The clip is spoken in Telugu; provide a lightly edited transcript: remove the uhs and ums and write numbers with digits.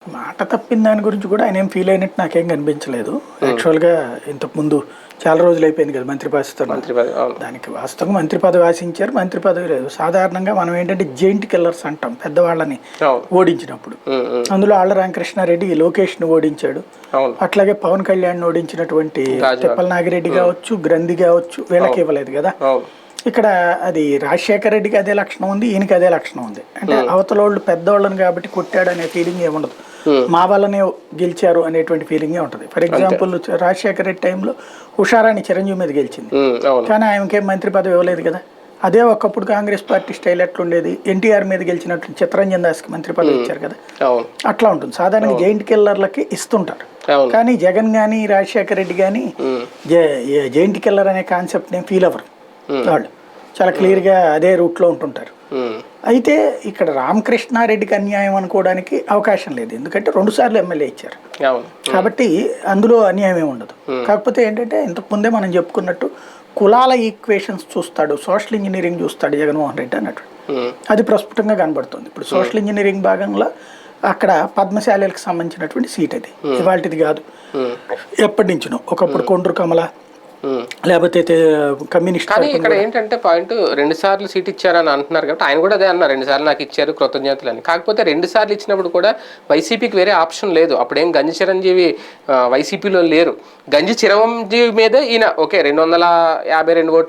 మాట తప్పిన దాని గురించి కూడా ఆయన ఏం ఫీల్ అయినట్టు నాకేం కనిపించలేదు. యాక్చువల్గా ఇంతకుముందు చాలా రోజులు అయిపోయింది కదా మంత్రి పదవి. దానికి వాస్తవంగా మంత్రి పదవి ఆశించారు, మంత్రి పదవి లేదు. సాధారణంగా మనం ఏంటంటే జైంట్ కిల్లర్స్ అంటాం పెద్దవాళ్ళని ఓడించినప్పుడు. అందులో ఆళ్ల రామకృష్ణారెడ్డి లోకేష్ను ఓడించాడు. అట్లాగే పవన్ కళ్యాణ్ ఓడించినటువంటి తిప్పల నాగిరెడ్డి కావచ్చు, గ్రంథి కావచ్చు, వీళ్ళకి ఇవ్వలేదు కదా. ఇక్కడ అది రాజశేఖర రెడ్డికి అదే లక్షణం ఉంది, ఈయనకి అదే లక్షణం ఉంది. అంటే అవతల వాళ్ళు పెద్దవాళ్ళని కాబట్టి కొట్టాడు అనే ఫీలింగ్ ఏముండదు, మా వాళ్ళనే గెలిచారు అనేటువంటి ఫీలింగే ఉంటుంది. ఫర్ ఎగ్జాంపుల్ రాజశేఖర రెడ్డి టైంలో ఉషారాణి చిరంజీవి మీద గెలిచింది, కానీ ఆయనకేం మంత్రి పదవి ఇవ్వలేదు కదా. అదే ఒకప్పుడు కాంగ్రెస్ పార్టీ స్టైల్ ఎట్లుండేది, ఎన్టీఆర్ మీద గెలిచినట్లు చిత్తరంజన్ దాస్కి మంత్రి పదవి ఇచ్చారు కదా. అట్లా ఉంటుంది సాధారణంగా జైంట్ కిల్లర్లకి ఇస్తుంటారు. కానీ జగన్ కానీ రాజశేఖర రెడ్డి కానీ జైంట్ కిల్లర్ అనే కాన్సెప్ట్ నేను ఫీల్ అవ్వరు. వాళ్ళు చాలా క్లియర్గా అదే రూట్లో ఉంటుంటారు. అయితే ఇక్కడ రామకృష్ణారెడ్డికి అన్యాయం అనుకోవడానికి అవకాశం లేదు, ఎందుకంటే 2 సార్లు ఎమ్మెల్యే ఇచ్చారు కాబట్టి అందులో అన్యాయం ఏమి ఉండదు. కాకపోతే ఏంటంటే ఇంతకుముందే మనం చెప్పుకున్నట్టు కులాల ఈక్వేషన్స్ చూస్తాడు, సోషల్ ఇంజనీరింగ్ చూస్తాడు జగన్మోహన్ రెడ్డి అన్నట్టు. అది ప్రస్ఫుటంగా కనబడుతుంది. ఇప్పుడు సోషల్ ఇంజనీరింగ్ భాగంలో అక్కడ పద్మశాలీలకు సంబంధించినటువంటి సీట్ అది, ఇవాళది కాదు, ఎప్పటి నుంచినో. ఒకప్పుడు కొండ్రు కమల లేకపోతే కమ్యూనిస్ట్. కానీ ఇక్కడ ఏంటంటే పాయింట్ 2 సార్లు సీట్ ఇచ్చారని అంటున్నారు కాబట్టి ఆయన కూడా అదే అన్నారు, 2 సార్లు నాకు ఇచ్చారు కృతజ్ఞతలు అని. కాకపోతే 2 సార్లు ఇచ్చినప్పుడు కూడా వైసీపీకి వేరే ఆప్షన్ లేదు. అప్పుడేం గంజి చిరంజీవి వైసీపీలో లేరు, గంజి చిరంజీవి మీద ఈయన ఓకే 252 ఓట్ల